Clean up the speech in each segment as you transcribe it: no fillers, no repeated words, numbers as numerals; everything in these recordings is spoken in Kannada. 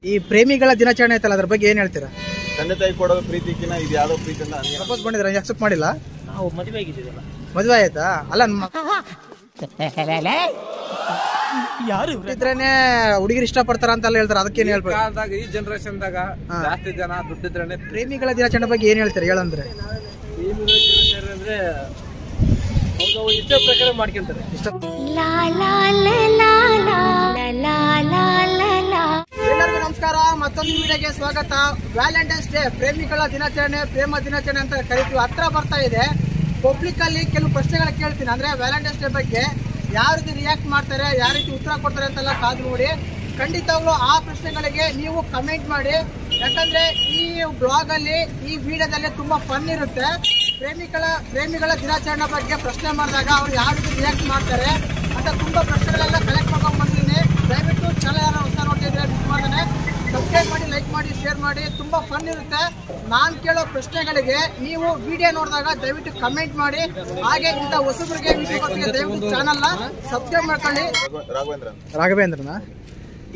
ಈ ಪ್ರೇಮಿಗಳ ದಿನಾಚರಣೆ ಐತಲ್ಲ, ಅದ್ರ ಬಗ್ಗೆ ಏನ್ ಹೇಳ್ತೀರಾ? ತಂದೆ ತಾಯಿ ಕೊಡೋದು ಪ್ರೀತಿಕಿನ ಇದು ಯಾವ್ದೋ ಪ್ರೀತಿ ಅಂತ ಪ್ರಪೋಸ್ ಮಾಡಿದ್ರ, ಅಕ್ಸೆಪ್ಟ್ ಮಾಡಿಲ್ಲ? ನಾವು ಮದುವೆ ಆಗಿದ್ದೀವಲ್ಲ. ಮದುವೆ ಆಯ್ತಾ? ಅಲ್ಲ ಯಾರು ಇದ್ರೇನೆ ಹುಡುಗಿರು ಇಷ್ಟ ಪಡ್ತಾರ ಅಂತ ಹೇಳ್ತಾರೆ, ಅದಕ್ಕೇನ್ ಹೇಳ್ತಾರೆ? ಈ ಜನರೇಷನ್ ದಾಗ ಜಾಸ್ತಿ ಜನ ದುಡ್ಡಿದ್ರೆ ಪ್ರೇಮಿಗಳ ದಿನಾಚರಣೆ ಬಗ್ಗೆ ಏನ್ ಹೇಳ್ತಾರೆ ಹೇಳಂದ್ರೆ? ಅಂದ್ರೆ ಅವ್ರು ಇಷ್ಟ ಪ್ರಕಾರ ಮಾಡ್ಕೊಂತಾರೆ. ಎಲ್ಲರಿಗೂ ನಮಸ್ಕಾರ, ಮತ್ತೊಂದು ವಿಡಿಯೋಗೆ ಸ್ವಾಗತ. ವ್ಯಾಲೆಂಟೈನ್ಸ್ ಡೇ, ಪ್ರೇಮಿಗಳ ದಿನಾಚರಣೆ, ಪ್ರೇಮ ದಿನಾಚರಣೆ ಅಂತ ಕರಿತೀವಿ, ಹತ್ರ ಬರ್ತಾ ಇದೆ. ಪಬ್ಲಿಕ್ ಅಲ್ಲಿ ಕೆಲವು ಪ್ರಶ್ನೆಗಳು ಕೇಳ್ತೀನಿ, ಅಂದ್ರೆ ವ್ಯಾಲೆಂಟೈನ್ಸ್ ಡೇ ಬಗ್ಗೆ ಯಾವ ರೀತಿ ರಿಯಾಕ್ಟ್ ಮಾಡ್ತಾರೆ, ಯಾವ ರೀತಿ ಉತ್ತರ ಕೊಡ್ತಾರೆ ಅಂತೆಲ್ಲ ಕಾದು ನೋಡಿ. ಖಂಡಿತವಾಗ್ಲೂ ಆ ಪ್ರಶ್ನೆಗಳಿಗೆ ನೀವು ಕಮೆಂಟ್ ಮಾಡಿ, ಯಾಕಂದ್ರೆ ಈ ಬ್ಲಾಗ್ ಅಲ್ಲಿ, ಈ ವಿಡಿಯೋದಲ್ಲಿ ತುಂಬಾ ಫನ್ ಇರುತ್ತೆ. ಪ್ರೇಮಿಗಳ ದಿನಾಚರಣೆ ಬಗ್ಗೆ ಪ್ರಶ್ನೆ ಮಾಡಿದಾಗ ಅವ್ರು ಯಾವ ರೀತಿ ರಿಯಾಕ್ಟ್ ಮಾಡ್ತಾರೆ ಅಂತ ತುಂಬಾ ಪ್ರಶ್ನೆಗಳೆಲ್ಲ ಕಲೆಕ್ಟ್ ಮಾಡ್ಕೊಂಡು ಬಂದಿದ್ದೀನಿ. ದಯವಿಟ್ಟು ಚಾನಲ್ ಯಾರು ಹೊಸ ನೋಡ್ತಿದ್ರೆ ಮಿಸ್ ಮಾಡ್ತಾನೆ ಸಬ್ಸ್ಕ್ರೈಬ್ ಮಾಡಿ, ಲೈಕ್ ಮಾಡಿ, ಶೇರ್ ಮಾಡಿ. ತುಂಬಾ ಫನ್ ಇರುತ್ತೆ. ನಾನು ಕೇಳೋ ಪ್ರಶ್ನೆಗಳಿಗೆ ನೀವು ವಿಡಿಯೋ ನೋಡಿದಾಗ ದಯವಿಟ್ಟು ಕಮೆಂಟ್ ಮಾಡಿ. ಹಾಗೆ ಇಂಥ ಹೊಸಬರಿಗೆ ದಯವಿಟ್ಟು ಚಾನಲ್ ನ ಸಬ್ಸ್ಕ್ರೈಬ್ ಮಾಡ್ಕೊಳ್ಳಿ. ರಾಘವೇಂದ್ರನ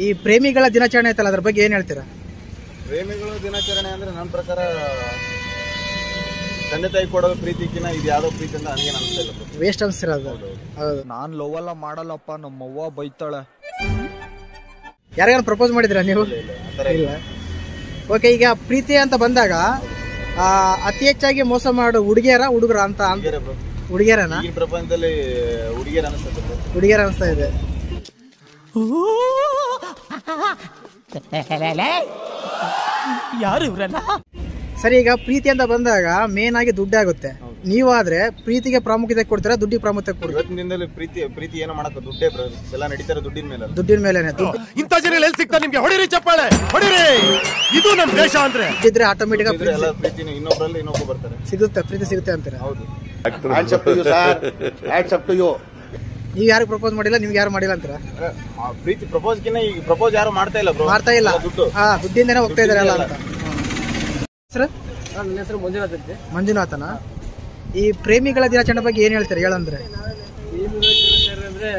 ಈ ಪ್ರೇಮಿಗಳ ದಿನಾಚರಣೆ ಐತಲ್ಲ, ಅದ್ರ ಬಗ್ಗೆ ಏನ್ ಹೇಳ್ತೀರಾ? ಪ್ರೇಮಿಗಳು ದಿನಾಚರಣೆ ಅಂದ್ರೆ ನನ್ನ ಪ್ರಕಾರ ತಂದೆ ತಾಯಿ ಕೊಡೋದು ಪ್ರೀತಿಕಿನ ಇದು ಯಾವ್ದೋ ಪ್ರೀತಿ ಅಂತ ನನಗೆ ಅನಿಸ್ತಿಲ್ಲ. ವೇಸ್ಟ್ ಅನ್ಸಿರೋದು. ಹೌದು, ನಾನ್ ಲವ್ ಎಲ್ಲ ಮಾಡಲ್ಲಪ್ಪ, ನಮ್ಮವ್ವ ಬೈತಾಳೆ. ಯಾರಿಗಾರು ಪ್ರಪೋಸ್ ಮಾಡಿದ್ರಾ ನೀವು? ಇಲ್ಲ. ಓಕೆ, ಈಗ ಪ್ರೀತಿ ಅಂತ ಬಂದಾಗ ಅತಿ ಹೆಚ್ಚಾಗಿ ಮೋಸ ಮಾಡೋ ಹುಡುಗಿಯರ ಹುಡುಗರ ಅಂತ? ಹುಡುಗಿಯರನ? ಈ ಪ್ರಪಂಚದಲ್ಲಿ ಹುಡುಗಿಯರ ಅನಿಸ್ತದೆ. ಹುಡುಗಿಯರ ಅನಿಸ್ತಾ ಇದೆ. ಯಾರು ಇವ್ರಲ್ಲ? ಸರಿ, ಈಗ ಪ್ರೀತಿ ಅಂತ ಬಂದಾಗ ಮೇನ್ ಆಗಿ ದುಡ್ಡೇ ಆಗುತ್ತೆ. ನೀವಾದ್ರೆ ಪ್ರೀತಿಗೆ ಪ್ರಾಮುಖ್ಯತೆ ಕೊಡ್ತೀರಾ, ದುಡ್ಡಿಗೆ ಪ್ರಾಮುಖ್ಯತೆ ಕೊಡ್ತೀರಾ? ಇವತ್ತಿನ ದಿನದಲ್ಲಿ ಪ್ರೀತಿ ಏನೋ ಮಾಡಕ್ಕ ದುಡ್ಡೇ ಎಲ್ಲ ನಡೀತಾರೆ, ದುಡ್ಡಿನ ಮೇಲೆ. ದುಡ್ಡಿನ ಮೇಲೆನೆ. ಇಂಥ ಜನ ಎಲ್ಲಿ ಸಿಗ್ತಾರೆ ನಿಮ್ಗೆ? ಹೊಡಿರಿ ಚಪ್ಪಾಳೆ, ಹೊಡಿರಿ. ಇದು ನಮ್ ದೇಶ ಅಂದ್ರೆ ಇದ್ರೆ ಆಟೋಮೆಟಿಕ್ ಎಲ್ಲ ಪ್ರೀತಿನ ಇನ್ನೊಬ್ಬರಲ್ಲಿ ಇನ್ನೊಬ್ಬ ಬರ್ತಾರೆ, ಸಿಗುತ್ತೆ, ಪ್ರೀತಿ ಸಿಗುತ್ತೆ ಅಂತೀರಾ? ಹೌದು. ನೀವ್ ಯಾರು ಪ್ರಪೋಸ್ ಮಾಡಿಲ್ಲ, ನಿಮ್ಗೆ ಯಾರು ಮಾಡಿಲ್ಲ ಅಂತೀರಾ? ಪ್ರೀತಿ ಪ್ರಪೋಸ್ಕಿನ್ನ ಈಗ ಪ್ರಪೋಸ್ ಯಾರು ಮಾಡ್ತಾ ಇಲ್ಲ ಬ್ರೋ. ಮಾಡ್ತಾ ಇಲ್ಲ, ದುಡ್ಡಿಂದನೇ ಹೋಗ್ತಾ ಇದಾರೆ ಎಲ್ಲ ಅಂತ. ಸರ್, ನನ್ನ ಹೆಸರು ಮಂಜುನಾಥ್ ಅಂತ. ಮಂಜುನಾಥನ ಈ ಪ್ರೇಮಿಗಳ ದಿನಾಚರಣೆ ಬಗ್ಗೆ ಏನ್ ಹೇಳ್ತಾರೆ ಹೇಳಂದ್ರೆ? ಅಂದ್ರೆ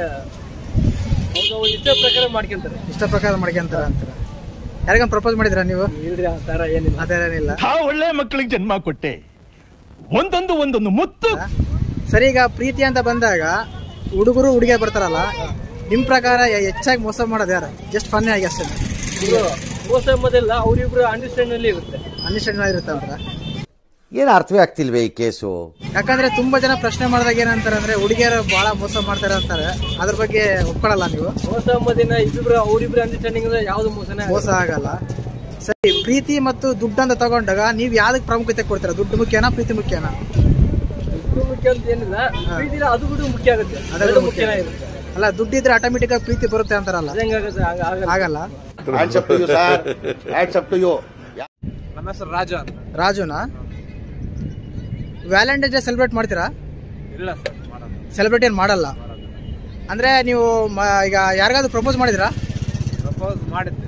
ಅವ್ರು ಇಷ್ಟ ಪ್ರಕಾರ ಮಾಡ್ಕೊಂತಾರೆ. ಇಷ್ಟ ಪ್ರಕಾರ ಮಾಡ್ಕೊಂತಾರ ಅಂತೀರಾ? ಯಾರಿಗ ಪ್ರಪೋಸ್ ಮಾಡಿದ್ರ ನೀವು? ಇಲ್ರಿ, ಆ ತರ ಏನಿಲ್ಲ. ಆ ತರ ಏನಿಲ್ಲ. ಒಳ್ಳೆ ಮಕ್ಕಳಿಗೆ ಜನ್ಮ ಕೊಟ್ಟೆ, ಒಂದೊಂದು ಮುತ್ತು. ಸರಿ, ಈಗ ಪ್ರೀತಿ ಅಂತ ಬಂದಾಗ ಹುಡುಗರು ಹುಡುಗಿಯರು ಬರ್ತಾರಲ್ಲ, ನಿಮ್ ಪ್ರಕಾರ ಹೆಚ್ಚಾಗಿ ಮೋಸ ಮಾಡೋದು ಯಾರು? ಜಸ್ಟ್ ಫನ್ ಆಗಿ ಅಷ್ಟೇ. ಮೋಸ ಎಂಬುದಿಲ್ಲ, ಅವ್ರಿಬ್ರು ಅಂಡರ್ಸ್ಟ್ಯಾಂಡ್ ಅಲ್ಲಿ ಇರುತ್ತೆ. ಅಂಡರ್ಸ್ಟ್ಯಾಂಡ್ ಇರುತ್ತೆ ಅಂತ ಏನು ಅರ್ಥವೇ ಆಗ್ತಿಲ್ವೇ ಈ ಕೇಸು? ಯಾಕಂದ್ರೆ ತುಂಬಾ ಜನ ಪ್ರಶ್ನೆ ಮಾಡಿದಾಗ ಏನಂತಾರೆ ಅಂದ್ರೆ ಹುಡುಗಿಯರು ಬಹಳ ಮೋಸ ಮಾಡ್ತಾರೆ ಅಂತಾರೆ. ಅದ್ರ ಬಗ್ಗೆ ಒಪ್ಕೊಳ್ಳಲ್ಲ ನೀವು? ಮೋಸ ಎಂಬುದಿನ ಅವ್ರಿಬ್ರು ಅಂಡರ್ಸ್ಟ್ಯಾಂಡಿಂಗ್ ಯಾವ್ದು ಮೋಸ ಆಗಲ್ಲ. ಸರಿ, ಪ್ರೀತಿ ಮತ್ತು ದುಡ್ಡು ಅಂತ ತಗೊಂಡಾಗ ನೀವ್ ಯಾವ್ದಕ್ ಪ್ರಾಮುಖ್ಯತೆ ಕೊಡ್ತೀರಾ? ದುಡ್ಡು ಮುಖ್ಯನಾ, ಪ್ರೀತಿ ಮುಖ್ಯನಾ? ದುಡ್ಡು ಮುಖ್ಯ ಅಂತ ಏನಿಲ್ಲ, ಪ್ರೀತಿ ಅದು ಕೂಡ ಮುಖ್ಯ ಆಗುತ್ತೆ. ಅದೆಲ್ಲ ಮುಖ್ಯ ಇರುತ್ತೆ. ಅಲ್ಲ, ದುಡ್ಡಿದ್ರೆ ಆಟೋಮೆಟಿಕ್ ಆಗಿ ಪ್ರೀತಿ ಬರುತ್ತೆ ಅಂತಾರಲ್ಲ, ಆಗಲ್ಲ. ನಮ್ಮ ಹೆಸರು ರಾಜು ಅಂತ. ರಾಜುನಾ? ವ್ಯಾಲೆಂಟೈನ್ಸ್ ಡೇ ಸೆಲೆಬ್ರೇಟ್ ಮಾಡ್ತೀರಾ? ಇಲ್ಲ ಸರ್, ಮಾಡಲ್ಲ. ಸೆಲೆಬ್ರೇಟ್ ಏನ್ ಮಾಡಲ್ಲ ಅಂದ್ರೆ ನೀವು ಈಗ ಯಾರಿಗಾದ್ರು ಪ್ರಪೋಸ್ ಮಾಡಿದ್ರಾ? ಪ್ರಪೋಸ್ ಮಾಡಿದ್ದೆ.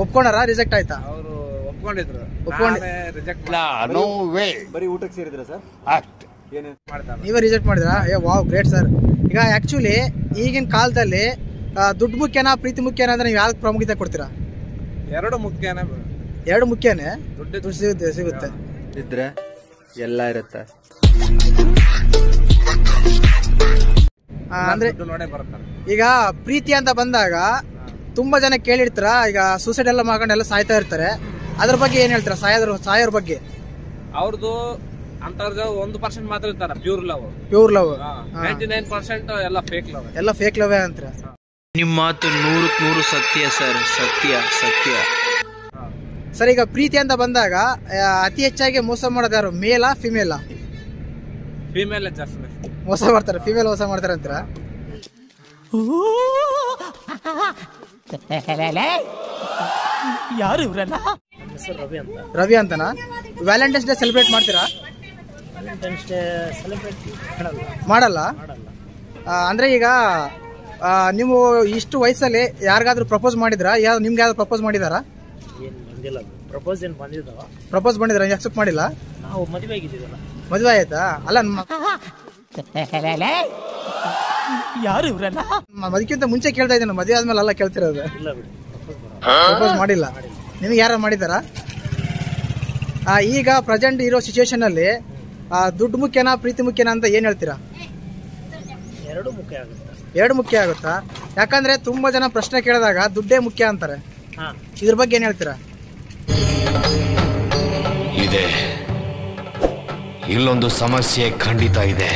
ಒಪ್ಕೊಂಡಾರ, ರಿಜೆಕ್ಟ್ ಆಯ್ತಾ? ಅವರು ಒಪ್ಕೊಂಡಿದ್ರು, ರಿಜೆಕ್ಟ್. ಬರೀ ಊಟಕ್ಕೆ ಸೇರಿದ್ರೆ ಸರ್ ಏನೇನು ಮಾಡ್ತಾರೆ? ನೀವೇ ರಿಜೆಕ್ಟ್ ಮಾಡಿದ್ರಾ? Wow, great sir. ಈಗ ಆಕ್ಚುಲಿ ಈಗಿನ ಕಾಲದಲ್ಲಿ ದುಡ್ಡು ಮುಖ್ಯನಾ, ಪ್ರೀತಿ ಮುಖ್ಯನಾ ಅಂದ್ರೆ ನೀವು ಯಾವ್ದಕ್ಕೆ ಪ್ರಾಮುಖ್ಯತೆ ಕೊಡ್ತೀರಾ? ಎರಡು ಮುಖ್ಯನೇ. ಎರಡು ಮುಖ್ಯನೇ. ದುಡ್ಡು ಸಿಗುತ್ತೆ ಇದ್ರೆ ಎಲ್ಲ ಇರುತ್ತೆ. ಅಂದ್ರೆ ನೋಡೇ ಬರ್ತಾರೆ. ಈಗ ಪ್ರೀತಿ ಅಂತ ಬಂದಾಗ ತುಂಬಾ ಜನ ಕೇಳಿರ್ತಾರ, ಈಗ ಸೂಸೈಡ್ ಎಲ್ಲ ಮಾಡ್ಕೊಂಡು ಎಲ್ಲ ಸಾಯ್ತಾ ಇರ್ತಾರೆ. ಅದ್ರ ಬಗ್ಗೆ ಏನ್ ಹೇಳ್ತಾರ? ಸಾಯೋರ್ ಬಗ್ಗೆ ಅವ್ರದ್ದು ಅಂತವ್ರದ್ದು 1% ಮಾತ್ರ ಇರ್ತಾರ ಪ್ಯೂರ್ ಲವ್. 99% ಎಲ್ಲ ಫೇಕ್ ಲವ್. ಎಲ್ಲ ಫೇಕ್ ಲವ್ ಅಂತೀರ? ನಿಮ್ಮ ಮಾತು 100% ಸತ್ಯ ಸರ್, ಸತ್ಯ. ಸರ್, ಈಗ ಪ್ರೀತಿ ಅಂತ ಬಂದಾಗ ಅತಿ ಹೆಚ್ಚಾಗಿ ಮೋಸ ಮಾಡೋದು ಯಾರು? ಮೇಲಾ, ಫಿಮೇಲಾ? ಫಿಮೇಲ್ ಜಾಸ್ತಿ ಮೋಸ ಮಾಡ್ತಾರೆ. ಫಿಮೇಲ್ ಮೋಸ ಮಾಡ್ತಾರೆ ಅಂತೀರ? ಯಾರು ಇವ್ರಲ್ಲ? ರವಿ ಅಂತ. ರವಿ ಅಂತನಾ? ವ್ಯಾಲೆಂಟೈನ್ಸ್ ಡೇ ಸೆಲೆಬ್ರೇಟ್ ಮಾಡ್ತೀರಾ? ವ್ಯಾಲೆಂಟೈನ್ಸ್ ಡೇ ಸೆಲೆಬ್ರೇಟ್ ಮಾಡಲ್ಲ. ಅಂದ್ರೆ ಈಗ ನೀವು ಇಷ್ಟು ವಯಸ್ಸಲ್ಲಿ ಯಾರಿಗಾದ್ರೂ ಪ್ರಪೋಸ್ ಮಾಡಿದ್ರಾ? ನಿಮ್ಗೆ ಯಾವ್ದು ಪ್ರಪೋಸ್ ಮಾಡಿದಾರಾ? ಏನ್ ಬಂದಿಲ್ಲ. ಪ್ರಪೋಸ್ ಏನ್ ಬಂದಿದ್ದಾವ? ಪ್ರಪೋಸ್ ಮಾಡಿದ್ರ, ಅಕ್ಸೆಪ್ಟ್ ಮಾಡಿಲ್ಲ? ನಾವು ಮದುವೆ ಆಗಿದ್ದೀವಲ್ಲ. ಮದುವೆ ಆಯ್ತಾ? ಅಲ್ಲ, ಯಾರು ಇವ್ರಲ್ಲ? ಅದಕ್ಕಿಂತ ಮುಂಚೆ ಕೇಳ್ತಾ ಇದ್ದೀನಿ, ಮದುವೆ ಆದ್ಮೇಲೆ ಎಲ್ಲ ಕೇಳ್ತಿರೋದು. ಇಲ್ಲ ಬಿಡಿ, ಪ್ರಪೋಸ್ ಮಾಡಿಲ್ಲ. ನಿಮಗೆ ಯಾರು ಮಾಡಿದಾರಾ? ಈಗ ಪ್ರೆಸೆಂಟ್ ಇರೋ ಸಿಚುವೇಶನಲ್ಲಿ ದುಡ್ಡು ಮುಖ್ಯನಾ ಪ್ರೀತಿ ಮುಖ್ಯನಾ ಅಂತ ಏನು ಹೇಳ್ತೀರಾ? ಎರಡು ಮುಖ್ಯ ಆಗುತ್ತಾ? ಯಾಕಂದ್ರೆ ತುಂಬಾ ಜನ ಪ್ರಶ್ನೆ ಕೇಳಿದಾಗ ದುಡ್ಡೇ ಮುಖ್ಯ ಅಂತಾರೆ. ಇದ್ರ ಬಗ್ಗೆ ಏನು ಹೇಳ್ತೀರಾ? ಇದೆ, ಇಲ್ಲೊಂದು ಸಮಸ್ಯೆ ಖಂಡಿತ ಇದೆ.